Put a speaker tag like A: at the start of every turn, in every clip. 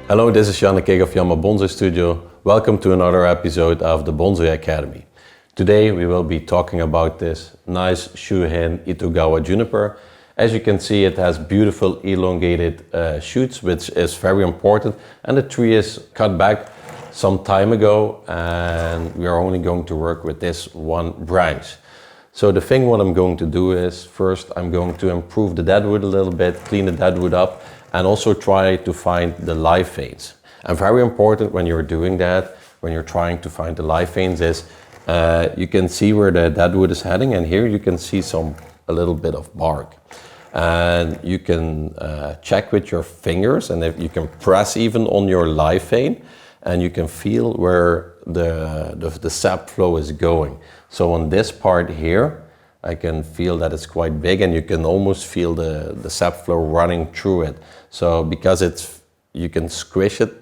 A: Hello, this is Yama of Yama Bonsai Studio. Welcome to another episode of the Bonsai Academy. Today we will be talking about this nice chuhin itoigawa juniper. As you can see, it has beautiful elongated shoots, which is very important, and the tree is cut back some time ago, and we are only going to work with this one branch. So the thing what I'm going to do is, first I'm going to improve the deadwood a little bit, clean the deadwood up, and also try to find the live veins. And very important when you're doing that, when you're trying to find the live veins, is you can see where the deadwood is heading, and here you can see a little bit of bark. And you can check with your fingers, and if you can press even on your live vein, and you can feel where the sap flow is going. So on this part here, I can feel that it's quite big, and you can almost feel the sap flow running through it. So because you can squish it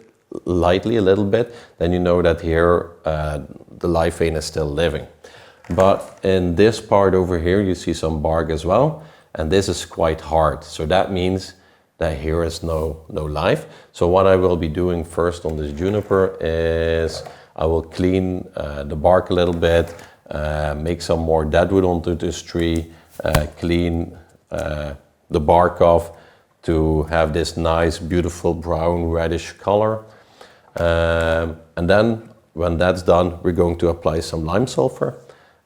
A: lightly a little bit, then you know that here the live vein is still living. But in this part over here, you see some bark as well, and this is quite hard. So that means that here is no life. So what I will be doing first on this juniper is I will clean the bark a little bit, make some more deadwood onto this tree, clean the bark off to have this nice beautiful brown reddish color, and then when that's done, we're going to apply some lime sulfur,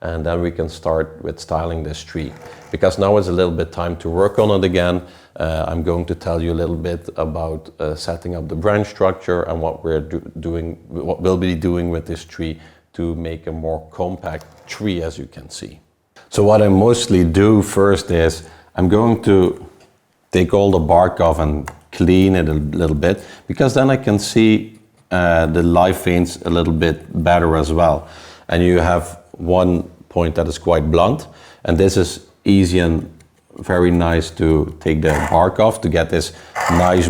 A: and then we can start with styling this tree. Because now is a little bit time to work on it again. I'm going to tell you a little bit about setting up the branch structure and what we'll be doing with this tree to make a more compact tree, as you can see. So what I mostly do first is I'm going to take all the bark off and clean it a little bit, because then I can see the live veins a little bit better as well. And you have one point that is quite blunt, and this is easy and very nice to take the bark off to get this nice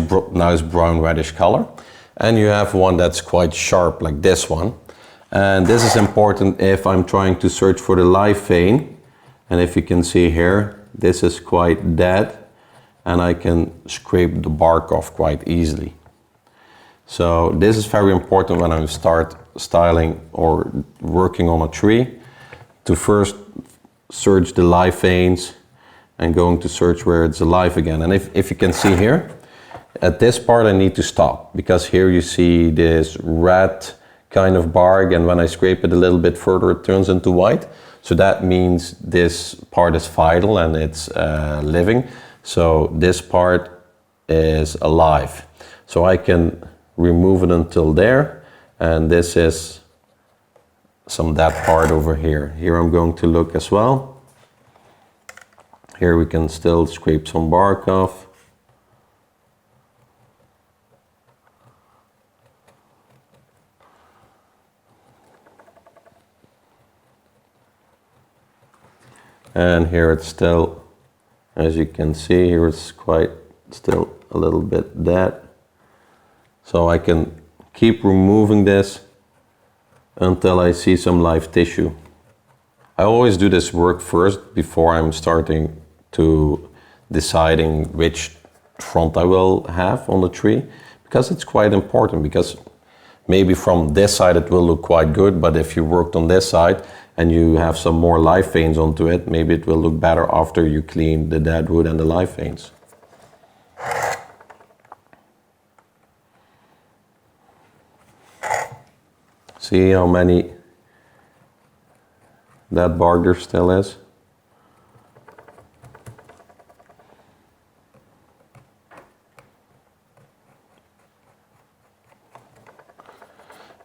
A: brown reddish color. And you have one that's quite sharp, like this one. And this is important if I'm trying to search for the live vein. And if you can see here, this is quite dead, and I can scrape the bark off quite easily. So this is very important when I start styling or working on a tree, to first search the live veins and going to search where it's alive again. And if you can see here, at this part I need to stop, because here you see this red kind of bark, and when I scrape it a little bit further it turns into white. So that means this part is vital and it's living. So this part is alive. So I can remove it until there, and this is that part over here. Here I'm going to look as well. Here we can still scrape some bark off. And here it's still, as you can see, here it's quite still a little bit dead. So I can keep removing this until I see some live tissue. I always do this work first before I'm starting to deciding which front I will have on the tree, because it's quite important, because maybe from this side it will look quite good, but if you worked on this side and you have some more live veins onto it, maybe it will look better after you clean the deadwood and the live veins. See how many that bark there still is?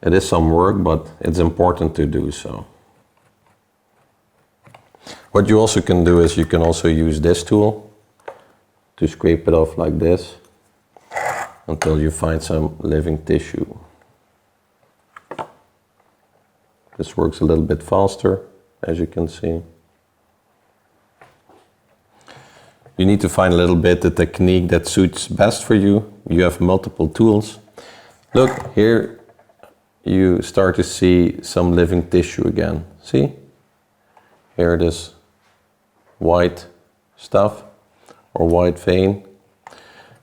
A: It is some work, but it's important to do so. What you also can do is you can also use this tool to scrape it off like this until you find some living tissue. This works a little bit faster, as you can see. You need to find a little bit the technique that suits best for you. You have multiple tools. Look, here you start to see some living tissue again. See? Here it is, white stuff or white vein.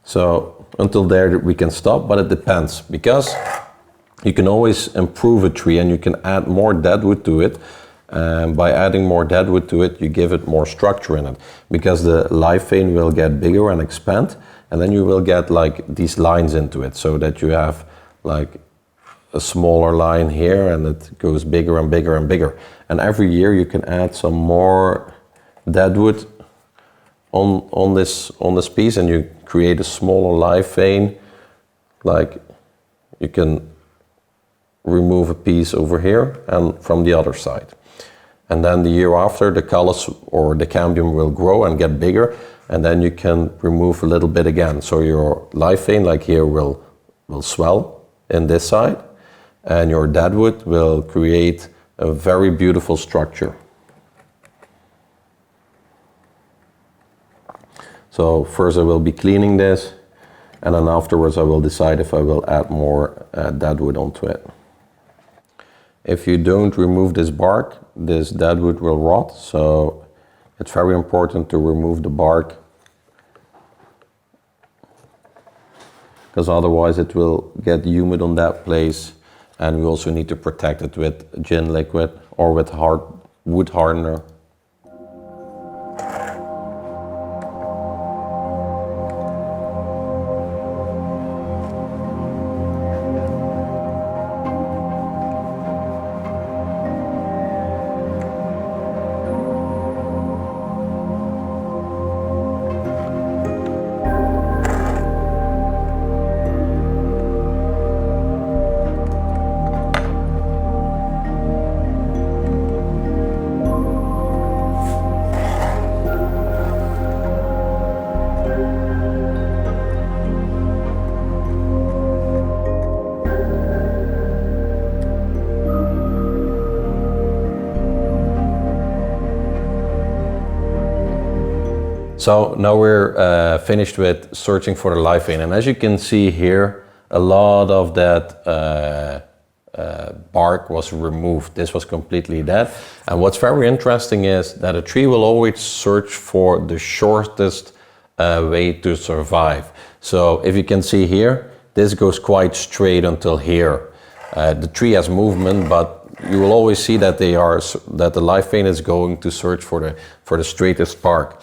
A: So until there we can stop, but it depends, because you can always improve a tree and you can add more deadwood to it. By adding more deadwood to it, you give it more structure in it, because the lifevein will get bigger and expand, and then you will get like these lines into it, so that you have like a smaller line here and it goes bigger and bigger and bigger. And every year you can add some more deadwood on this piece, and you create a smaller lifevein. Like you can remove a piece over here and from the other side. And then the year after, the callus or the cambium will grow and get bigger, and then you can remove a little bit again. So your lifevein, like here, will swell in this side, and your deadwood will create a very beautiful structure. So first I will be cleaning this, and then afterwards I will decide if I will add more deadwood onto it. If you don't remove this bark, this deadwood will rot, so it's very important to remove the bark, because otherwise it will get humid on that place, and we also need to protect it with gin liquid or with wood hardener. So now we're finished with searching for the lifevein, and as you can see here, a lot of that bark was removed. This was completely dead. And what's very interesting is that a tree will always search for the shortest way to survive. So if you can see here, this goes quite straight until here. The tree has movement, but you will always see that the lifevein is going to search for the straightest part.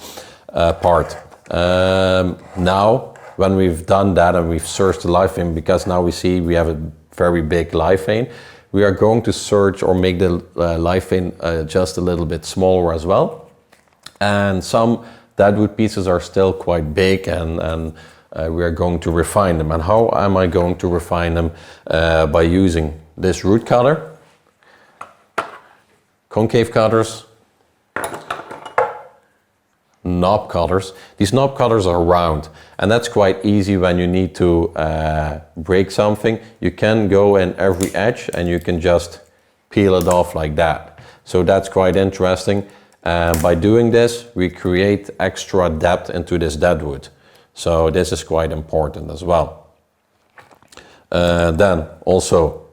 A: Now, when we've done that and we've searched the lifevein, because now we see we have a very big lifevein, we are going to search or make the lifevein just a little bit smaller as well. And some deadwood pieces are still quite big, and we are going to refine them. And how am I going to refine them? By using this root cutter, concave cutters, knob cutters. These knob cutters are round, and that's quite easy when you need to break something. You can go in every edge and you can just peel it off like that. So that's quite interesting. By doing this, we create extra depth into this deadwood. So this is quite important as well. Then also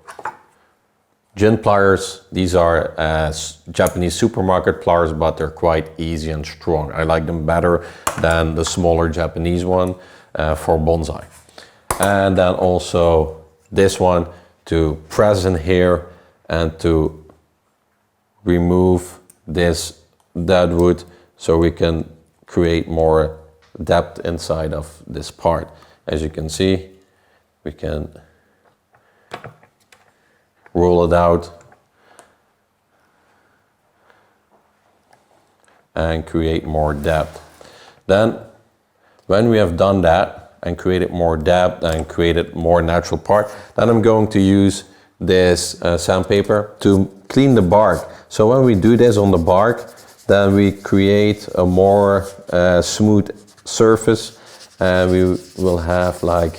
A: gin pliers. These are Japanese supermarket pliers, but they're quite easy and strong. I like them better than the smaller Japanese one for bonsai. And then also this one to press in here and to remove this deadwood, so we can create more depth inside of this part. As you can see, we can roll it out and create more depth. Then when we have done that and created more depth and created more natural part, then I'm going to use this sandpaper to clean the bark. So when we do this on the bark, then we create a more smooth surface, and we will have like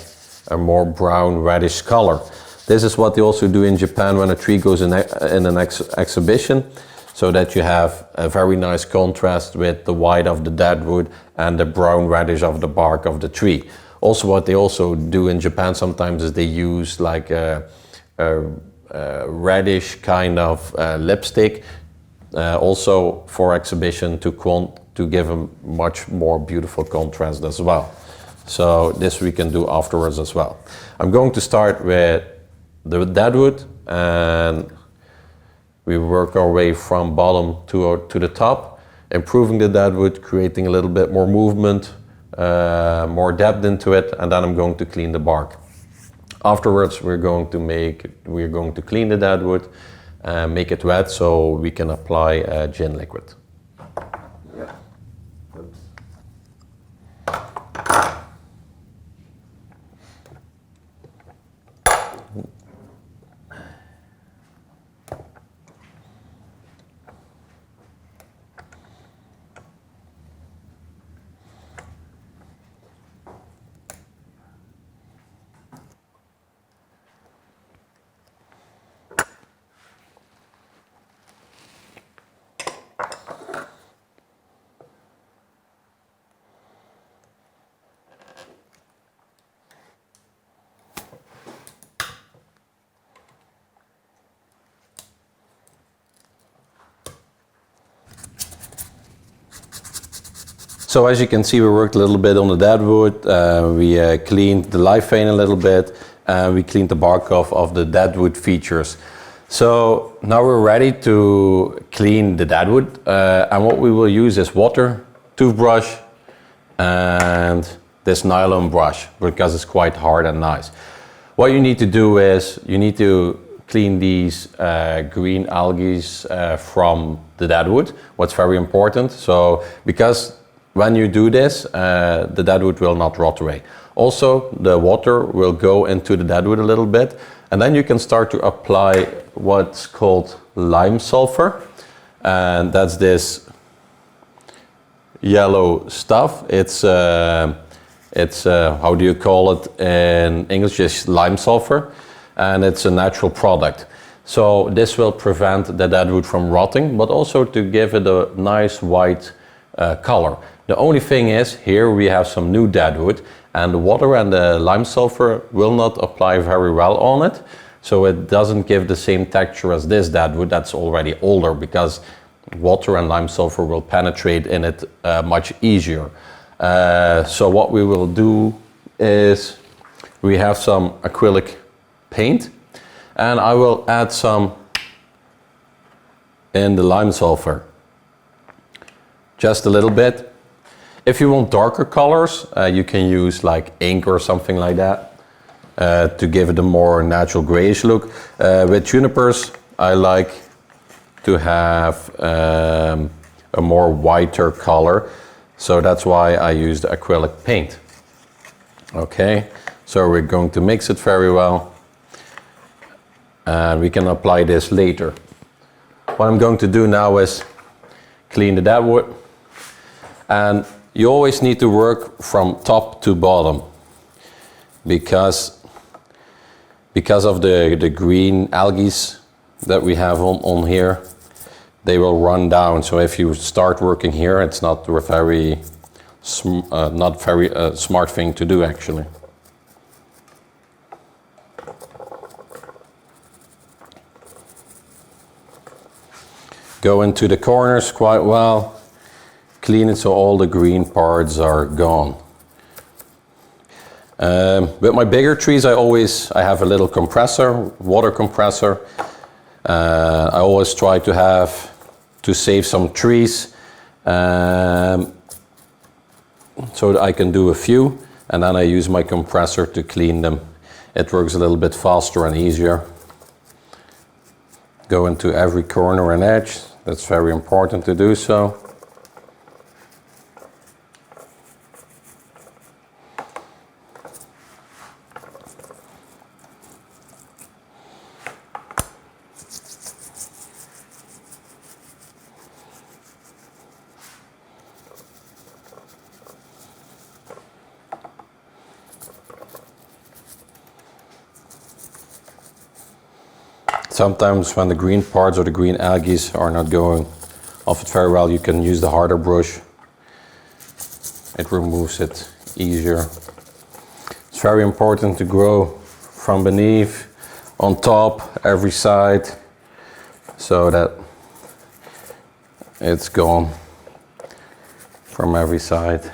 A: a more brown reddish color. This is what they also do in Japan when a tree goes in an exhibition, so that you have a very nice contrast with the white of the deadwood and the brown reddish of the bark of the tree. Also, what they also do in Japan sometimes is they use like a reddish kind of lipstick, also for exhibition, to give a much more beautiful contrast as well. So this we can do afterwards as well. I'm going to start with the deadwood, and we work our way from bottom to the top, improving the deadwood, creating a little bit more movement, more depth into it, and then I'm going to clean the bark. Afterwards, we're going to clean the deadwood, make it wet so we can apply gin liquid. So as you can see, we worked a little bit on the deadwood, we cleaned the lifevein a little bit, and we cleaned the bark off of the deadwood features. So now we're ready to clean the deadwood, and what we will use is water, toothbrush, and this nylon brush, because it's quite hard and nice. What you need to do is, you need to clean these green algae from the deadwood, what's very important. So, because when you do this, the deadwood will not rot away. Also, the water will go into the deadwood a little bit, and then you can start to apply what's called lime sulfur, and that's this yellow stuff. It's how do you call it in English? It's lime sulfur, and it's a natural product. So this will prevent the deadwood from rotting, but also to give it a nice white color. The only thing is, here we have some new deadwood, and the water and the lime sulfur will not apply very well on it, so it doesn't give the same texture as this deadwood that's already older, because water and lime sulfur will penetrate in it much easier. So what we will do is, we have some acrylic paint, and I will add some in the lime sulfur, just a little bit. If you want darker colors, you can use like ink or something like that to give it a more natural grayish look. With junipers, I like to have a more whiter color, so that's why I use the acrylic paint. Okay, so we're going to mix it very well, and we can apply this later. What I'm going to do now is clean the deadwood, and you always need to work from top to bottom, because of the green algae that we have on here, they will run down. So if you start working here, it's not a very smart thing to do, actually. Go into the corners quite well. Clean it so all the green parts are gone. With my bigger trees, I have a little compressor, water compressor. I always try to save some trees, so that I can do a few, and then I use my compressor to clean them. It works a little bit faster and easier. Go into every corner and edge. That's very important to do so. Sometimes when the green parts or the green algae are not going off it very well, you can use the harder brush. It removes it easier. It's very important to grow from beneath, on top, every side, so that it's gone from every side.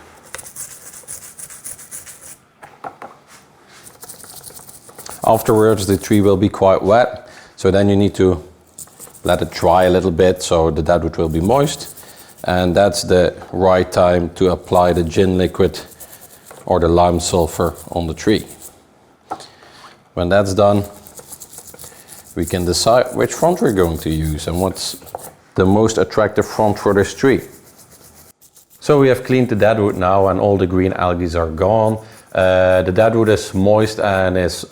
A: Afterwards the tree will be quite wet, so then you need to let it dry a little bit so the deadwood will be moist, and that's the right time to apply the gin liquid or the lime sulfur on the tree. When that's done, we can decide which front we're going to use and what's the most attractive front for this tree. So we have cleaned the deadwood now and all the green algae are gone. The deadwood is moist and is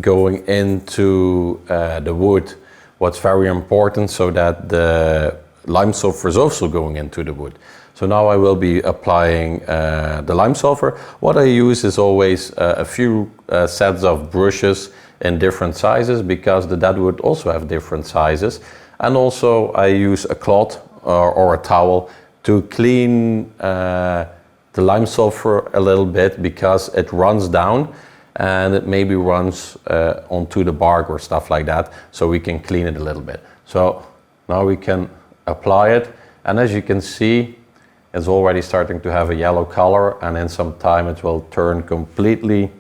A: going into the wood. What's very important, so that the lime sulfur is also going into the wood. So now I will be applying the lime sulfur. What I use is always a few sets of brushes in different sizes, because the deadwood also have different sizes. And also I use a cloth or a towel to clean the lime sulfur a little bit, because it runs down and it maybe runs onto the bark or stuff like that, so we can clean it a little bit. So now we can apply it, and as you can see, it's already starting to have a yellow color, and in some time it will turn completely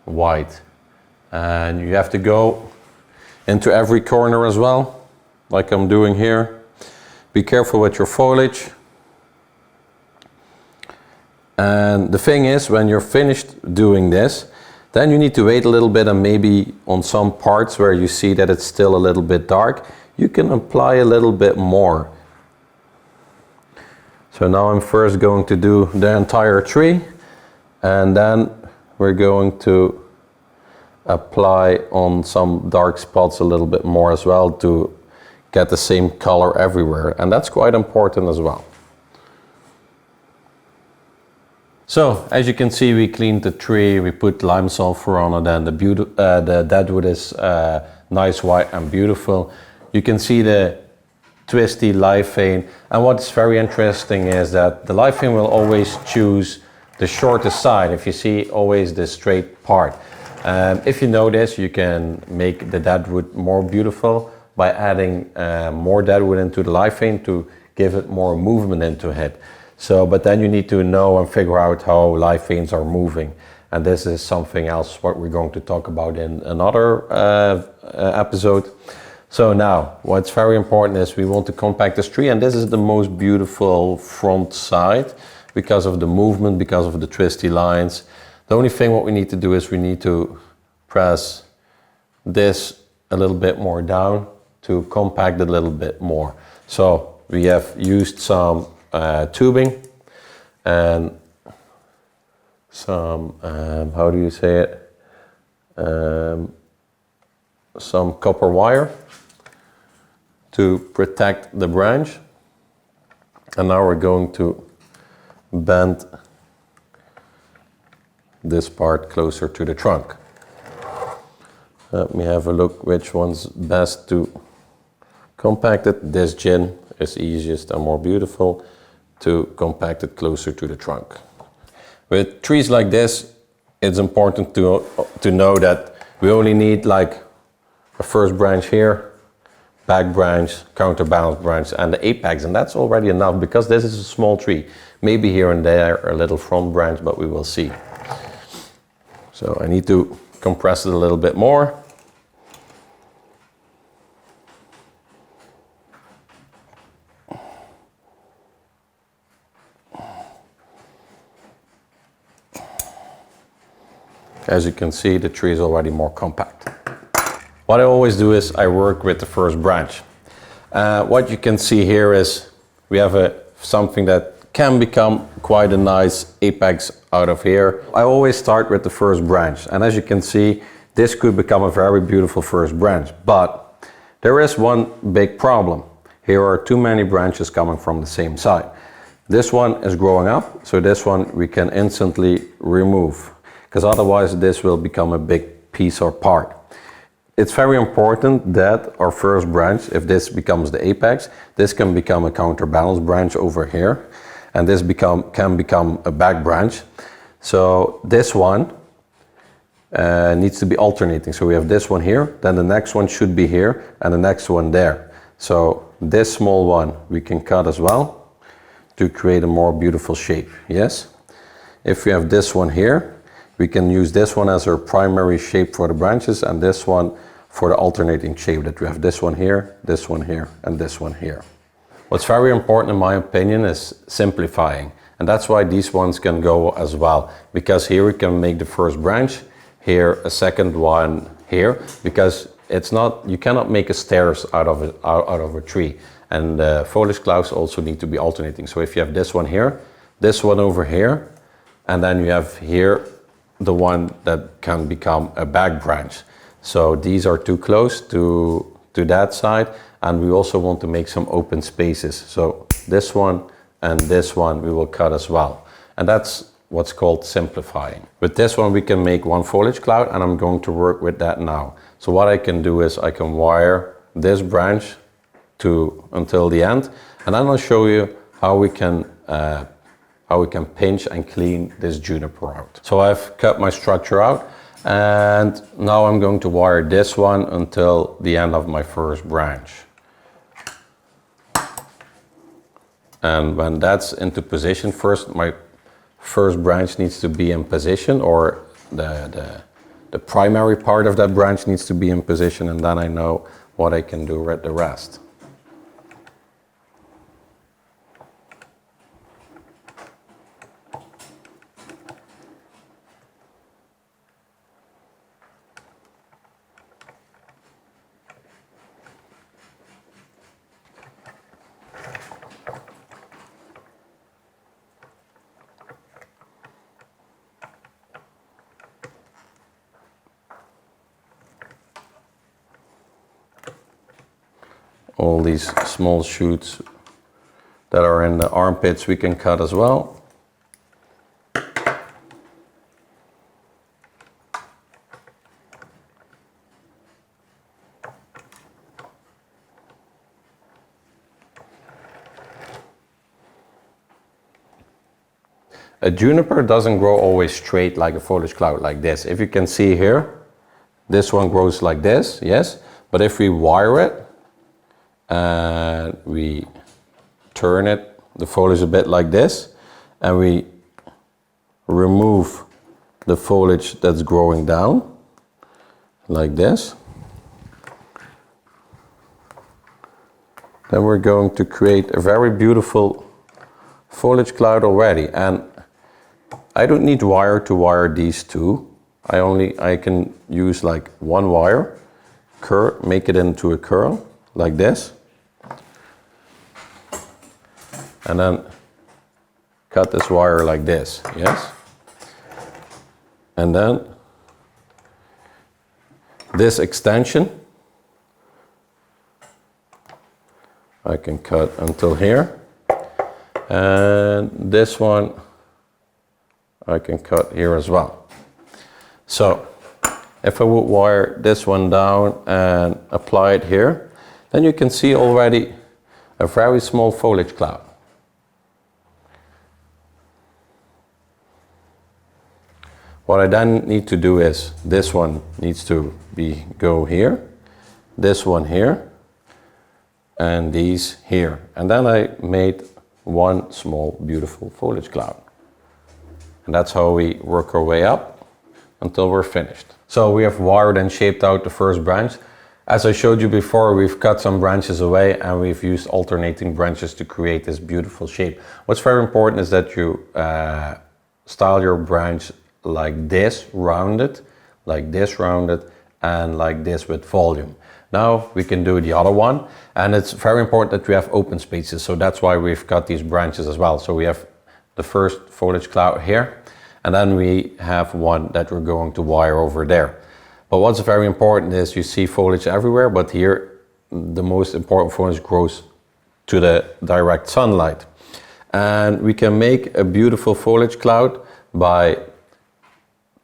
A: white. And you have to go into every corner as well, like I'm doing here. Be careful with your foliage. And the thing is, when you're finished doing this, then you need to wait a little bit, and maybe on some parts where you see that it's still a little bit dark, you can apply a little bit more. So now I'm first going to do the entire tree, and then we're going to apply on some dark spots a little bit more as well, to get the same color everywhere, and that's quite important as well. So as you can see, we cleaned the tree, we put lime sulfur on it, and the deadwood is nice white and beautiful. You can see the twisty lifevein, and what's very interesting is that the lifevein will always choose the shortest side. If you see, always the straight part. If you know this, you can make the deadwood more beautiful by adding more deadwood into the lifevein to give it more movement into it. So, but then you need to know and figure out how lifeveins are moving. And this is something else what we're going to talk about in another episode. So now, what's very important is we want to compact this tree, and this is the most beautiful front side because of the movement, because of the twisty lines. The only thing what we need to do is we need to press this a little bit more down to compact it a little bit more. So we have used some tubing and some, how do you say it, some copper wire to protect the branch. And now we're going to bend this part closer to the trunk. Let me have a look which one's best to compact it. This gin is easiest and more beautiful to compact it closer to the trunk. With trees like this, it's important to know that we only need like a first branch here, back branch, counterbalance branch, and the apex, and that's already enough, because this is a small tree. Maybe here and there a little front branch, but we will see. So I need to compress it a little bit more. As you can see, the tree is already more compact. What I always do is I work with the first branch. What you can see here is we have something that can become quite a nice apex out of here. I always start with the first branch, and as you can see, this could become a very beautiful first branch, but there is one big problem. Here are too many branches coming from the same side. This one is growing up, so this one we can instantly remove, because otherwise this will become a big piece or part. It's very important that our first branch, if this becomes the apex, this can become a counterbalance branch over here, and this can become a back branch. So this one needs to be alternating. So we have this one here, then the next one should be here, and the next one there. So this small one we can cut as well to create a more beautiful shape, yes? If we have this one here, we can use this one as our primary shape for the branches and this one for the alternating shape that we have this one here, and this one here. What's very important in my opinion is simplifying, and that's why these ones can go as well, because here we can make the first branch, here a second one here, because it's not, you cannot make a stairs out of a tree, and foliage clouds also need to be alternating. So if you have this one here, this one over here, and then you have here the one that can become a back branch. So these are too close to that side, and we also want to make some open spaces. So this one and this one we will cut as well. And that's what's called simplifying. With this one we can make one foliage cloud, and I'm going to work with that now. So what I can do is I can wire this branch until the end, and then I'll show you how we can pinch and clean this juniper out. So I've cut my structure out, and now I'm going to wire this one until the end of my first branch. And when that's into position, my first branch needs to be in position, or the primary part of that branch needs to be in position, and then I know what I can do with the rest. All these small shoots that are in the armpits we can cut as well. A juniper doesn't grow always straight like a foliage cloud like this. If you can see here, this one grows like this, yes, but if we wire it, and we turn it, the foliage a bit like this, and we remove the foliage that's growing down like this, then we're going to create a very beautiful foliage cloud already. And I don't need wire to wire these two. I can use like one wire, make it into a curl like this, and then cut this wire like this, yes? And then this extension I can cut until here, and this one I can cut here as well. So if I would wire this one down and apply it here, then you can see already a very small foliage cloud. What I then need to do is, this one needs to go here, this one here, and these here. And then I made one small beautiful foliage cloud. And that's how we work our way up until we're finished. So we have wired and shaped out the first branch. As I showed you before, we've cut some branches away and we've used alternating branches to create this beautiful shape. What's very important is that you style your branch like this, rounded, and like this with volume. Now we can do the other one, and it's very important that we have open spaces, so that's why we've cut these branches as well. So we have the first foliage cloud here, and then we have one that we're going to wire over there. But what's very important is you see foliage everywhere, but here the most important foliage grows to the direct sunlight. And we can make a beautiful foliage cloud by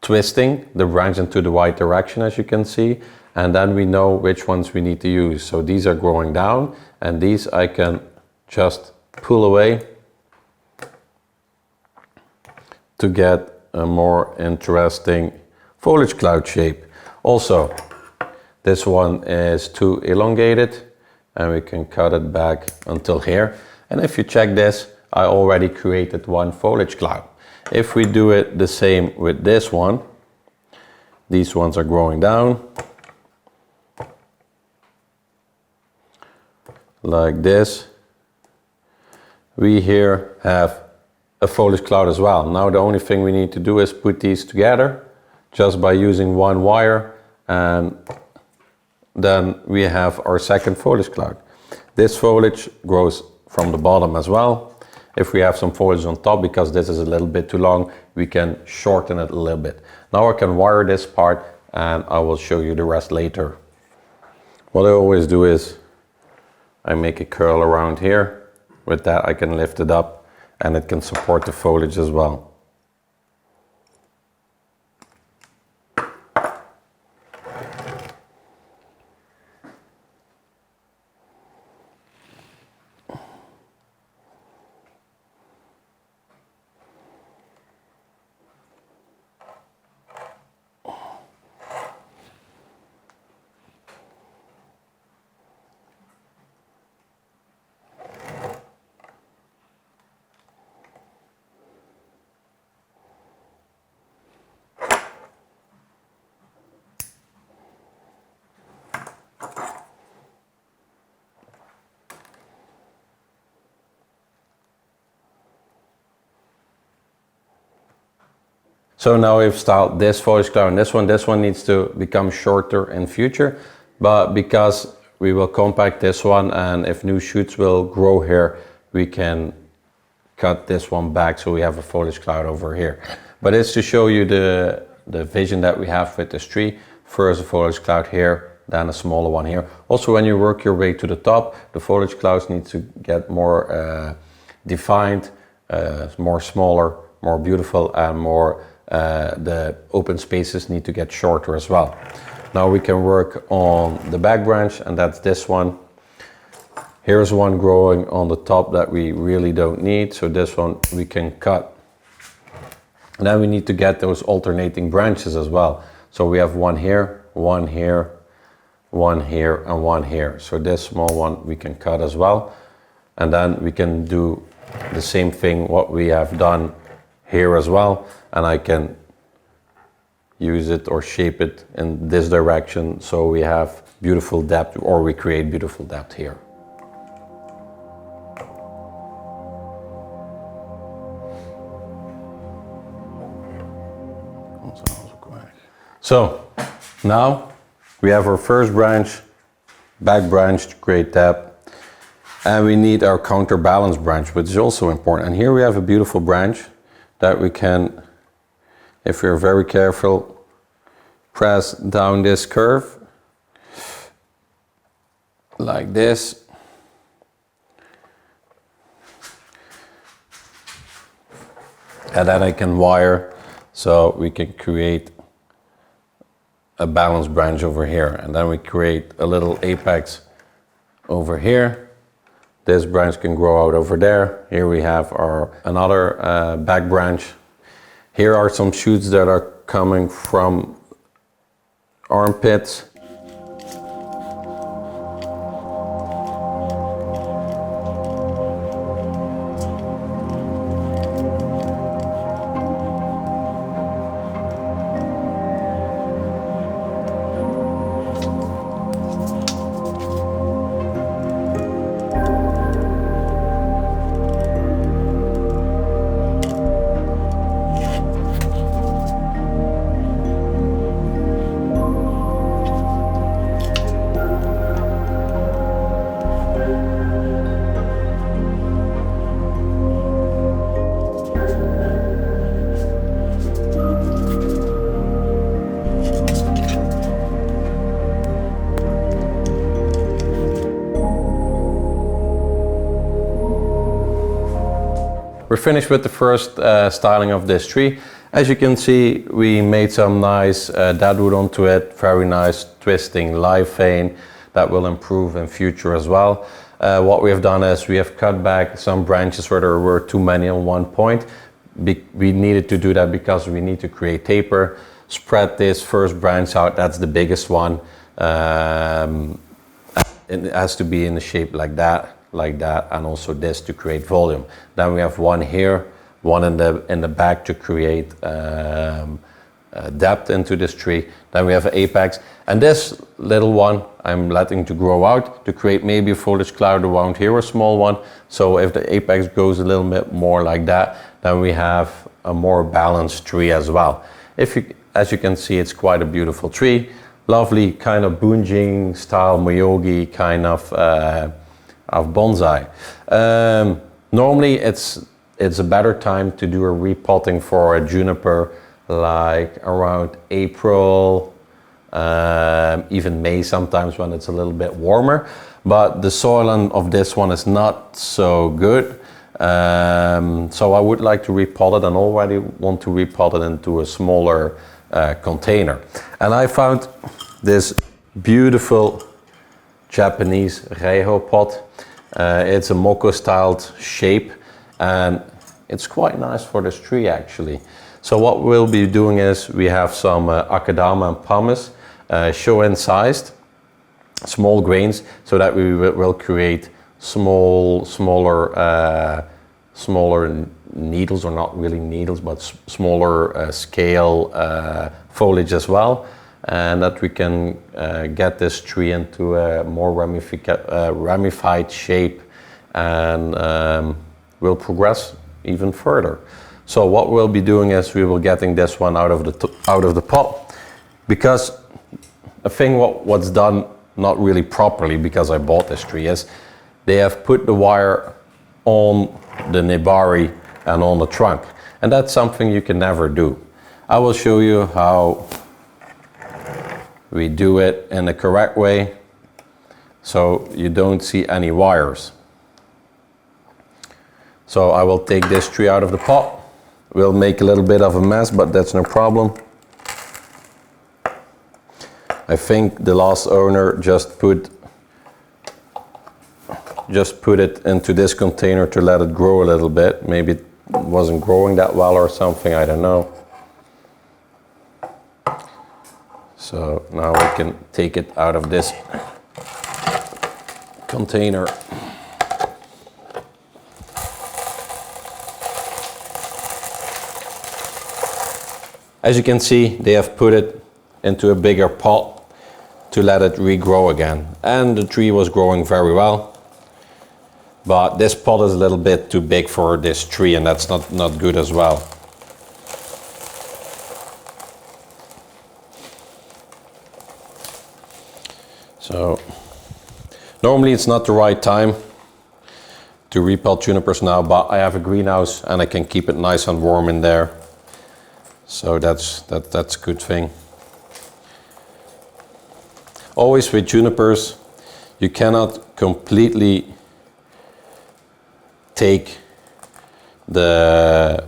A: twisting the branch into the right direction, as you can see, and then we know which ones we need to use. So these are growing down, and these I can just pull away to get a more interesting foliage cloud shape. Also, this one is too elongated, and we can cut it back until here. And if you check this, I already created one foliage cloud. If we do it the same with this one, these ones are growing down like this. We here have a foliage cloud as well. Now the only thing we need to do is put these together just by using one wire, and then we have our second foliage cloud. This foliage grows from the bottom as well. If we have some foliage on top, because this is a little bit too long, we can shorten it a little bit. Now I can wire this part and I will show you the rest later. What I always do is I make a curl around here. With that I can lift it up and it can support the foliage as well. So now we've styled this foliage cloud and this one needs to become shorter in future, but because we will compact this one and if new shoots will grow here, we can cut this one back so we have a foliage cloud over here. But it's to show you the vision that we have with this tree. First a foliage cloud here, then a smaller one here. Also when you work your way to the top, the foliage clouds need to get more defined, more smaller, more beautiful, and more the open spaces need to get shorter as well. Now we can work on the back branch, and that's this one. Here's one growing on the top that we really don't need, so this one we can cut. And then we need to get those alternating branches as well. So we have one here, one here, one here, and one here. So this small one we can cut as well. And then we can do the same thing what we have done here as well, and I can use it or shape it in this direction so we have beautiful depth, or we create beautiful depth here. So now we have our first branch, back branch, great depth. And we need our counterbalance branch, which is also important. And here we have a beautiful branch that we can, if we're very careful, press down this curve like this. And then I can wire so we can create a balanced branch over here. And then we create a little apex over here. This branch can grow out over there. Here we have our another back branch. Here are some shoots that are coming from armpits. We're finished with the first styling of this tree. As you can see, we made some nice deadwood onto it, very nice twisting lifevein that will improve in future as well. What we have done is we have cut back some branches where there were too many on one point. We needed to do that because we need to create taper. Spread this first branch out, that's the biggest one. It has to be in the shape like that, and also this to create volume. Then we have one here, one in the back to create depth into this tree. Then we have an apex, and this little one I'm letting to grow out to create maybe a foliage cloud around here, a small one. So if the apex goes a little bit more like that, then we have a more balanced tree as well. As you can see, it's quite a beautiful tree. Lovely kind of bunjing style Miyogi kind of bonsai. Normally it's a better time to do a repotting for a juniper like around April, even May sometimes when it's a little bit warmer. But the soil of this one is not so good. So I would like to repot it and already want to repot it into a smaller container. And I found this beautiful Japanese reiho pot. It's a moko styled shape and it's quite nice for this tree actually. So what we'll be doing is we have some akadama and pumice, chuhin sized, small grains, so that we will create smaller needles, or not really needles, but smaller scale foliage as well, and that we can get this tree into a more ramified shape, and we'll progress even further. So what we'll be doing is we will getting this one out of the pot, because I think what's done not really properly, because I bought this tree, is they have put the wire on the nebari and on the trunk, and that's something you can never do. I will show you how we do it in the correct way so you don't see any wires. So I will take this tree out of the pot. We'll make a little bit of a mess, but that's no problem. I think the last owner just put it into this container to let it grow a little bit. Maybe it wasn't growing that well or something, I don't know. So now we can take it out of this container. As you can see, they have put it into a bigger pot to let it regrow again. And the tree was growing very well. But this pot is a little bit too big for this tree, and that's not good as well. So normally it's not the right time to repot junipers now, but I have a greenhouse and I can keep it nice and warm in there. So that's a good thing. Always with junipers, you cannot completely take the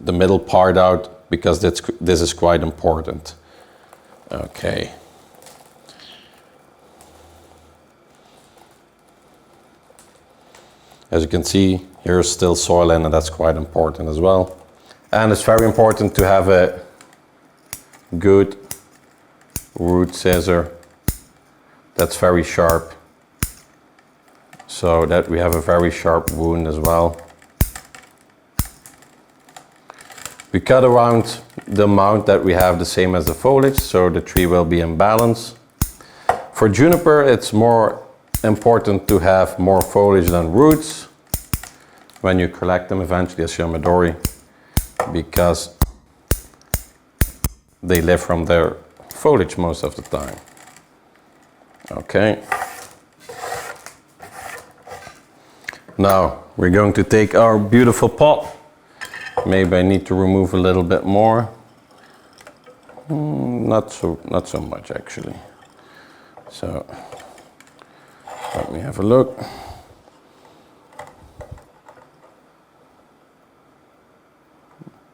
A: middle part out, because this is quite important. Okay. As you can see, here's still soil in, and that's quite important as well. And it's very important to have a good root scissor that's very sharp, so that we have a very sharp wound as well. We cut around the amount that we have the same as the foliage, so the tree will be in balance. For juniper, it's more important to have more foliage than roots when you collect them eventually as yamadori, because they live from their foliage most of the time. Okay. Now we're going to take our beautiful pot. Maybe I need to remove a little bit more. Not so much actually. So let me have a look.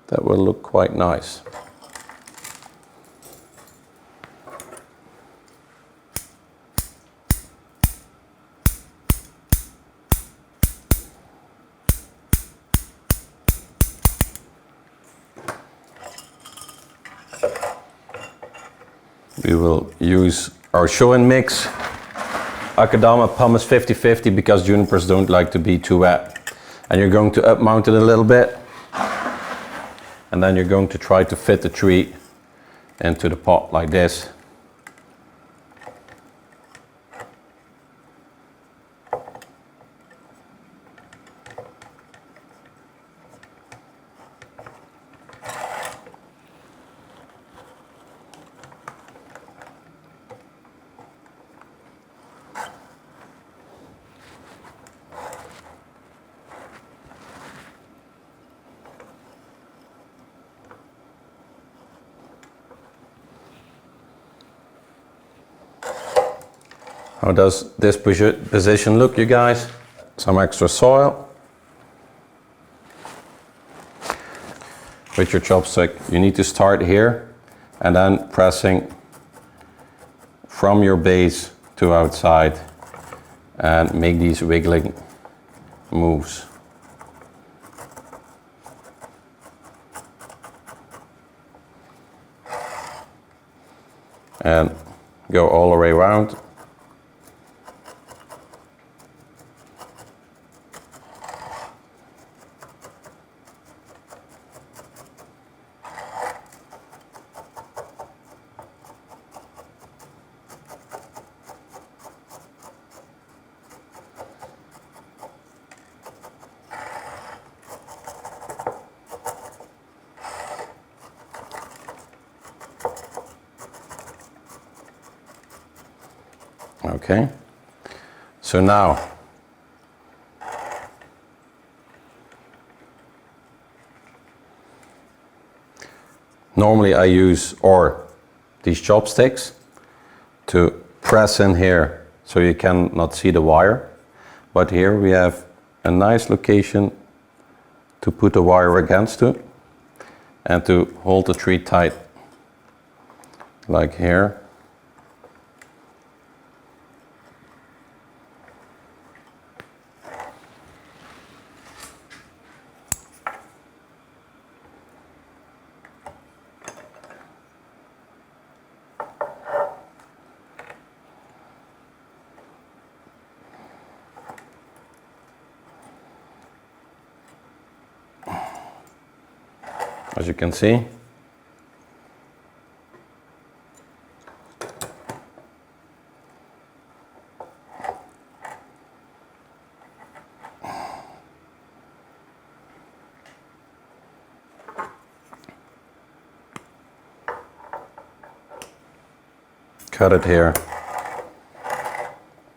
A: That will look quite nice. We will use our chuhin mix, akadama pumice 50-50, because junipers don't like to be too wet. And you're going to up mount it a little bit. And then you're going to try to fit the tree into the pot like this. How does this position look, you guys? Some extra soil. With your chopstick, you need to start here and then pressing from your base to outside and make these wiggling moves. And go all the way around. Okay, so now normally I use these chopsticks to press in here so you cannot see the wire, but here we have a nice location to put the wire against it and to hold the tree tight like here. As you can see, cut it here.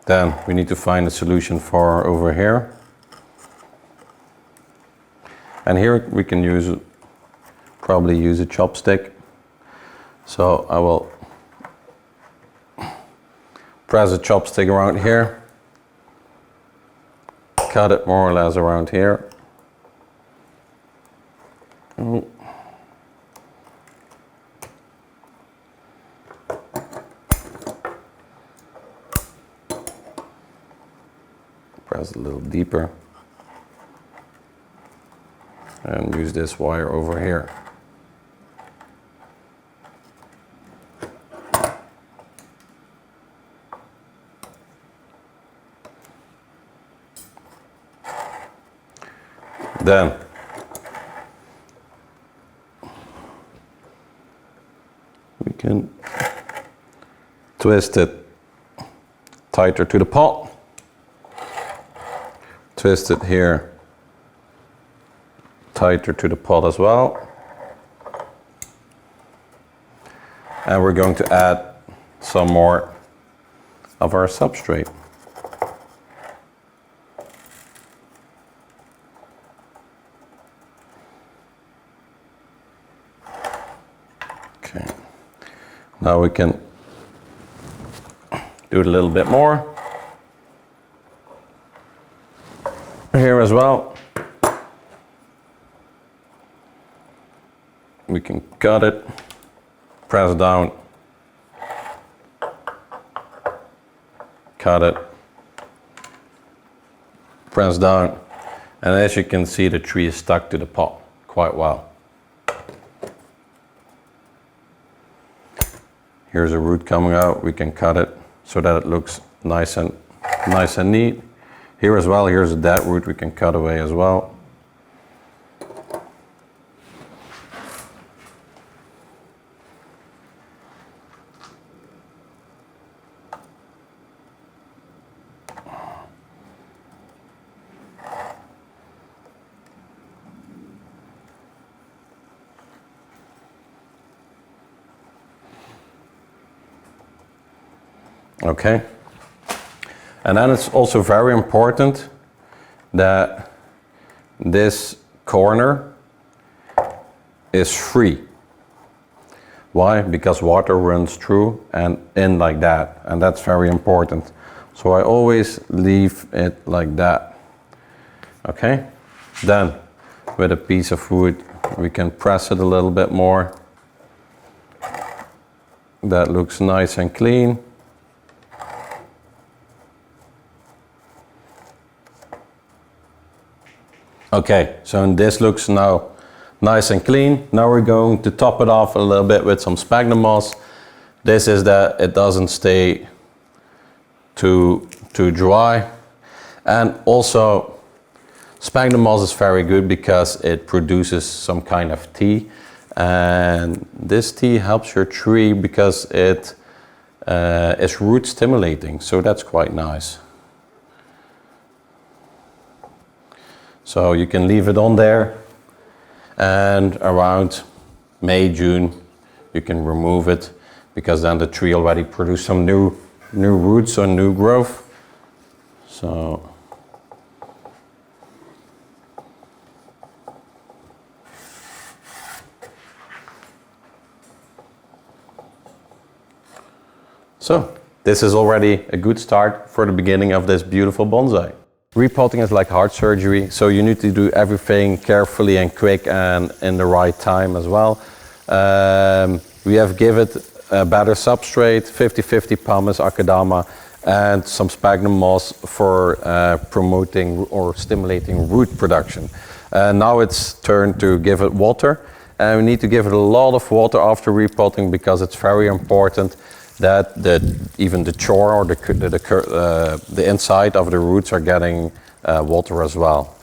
A: Then we need to find a solution for over here. And here we can probably use a chopstick. So I will press a chopstick around here, cut it more or less around here. Press a little deeper and use this wire over here. Then we can twist it tighter to the pot. Twist it here tighter to the pot as well. And we're going to add some more of our substrate. Okay, now we can do it a little bit more here as well. We can cut it, press down, cut it, press down, and as you can see, the tree is stuck to the pot quite well. Here's a root coming out. We can cut it so that it looks nice and neat. Here as well, here's a deadwood we can cut away as well. Okay, and then it's also very important that this corner is free. Why? Because water runs through and in like that, and that's very important. So I always leave it like that. Okay, then with a piece of wood we can press it a little bit more. That looks nice and clean. Okay, so this looks now nice and clean. Now we're going to top it off a little bit with some sphagnum moss. This is that it doesn't stay too dry. And also sphagnum moss is very good because it produces some kind of tea. And this tea helps your tree because it is root stimulating, so that's quite nice. So you can leave it on there, and around May, June, you can remove it because then the tree already produced some new roots or new growth. So this is already a good start for the beginning of this beautiful bonsai. Repotting is like heart surgery, so you need to do everything carefully and quick and in the right time as well. We have given it a better substrate, 50-50 pumice, akadama, and some sphagnum moss for promoting or stimulating root production. Now it's turn to give it water, and we need to give it a lot of water after repotting because it's very important that even the core or the inside of the roots are getting water as well.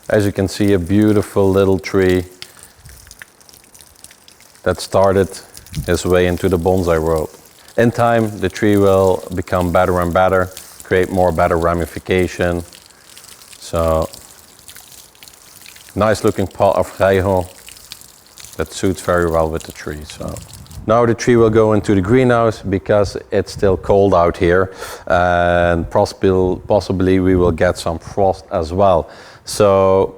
A: As you can see, a beautiful little tree that started his way into the bonsai world. In time, the tree will become better and better, create more better ramification. So, nice looking pot of reiho that suits very well with the tree. So now the tree will go into the greenhouse because it's still cold out here, and possibly we will get some frost as well. So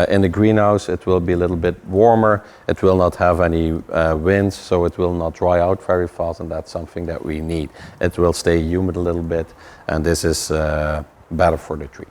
A: in the greenhouse it will be a little bit warmer, it will not have any winds, so it will not dry out very fast, and that's something that we need. It will stay humid a little bit, and this is better for the tree.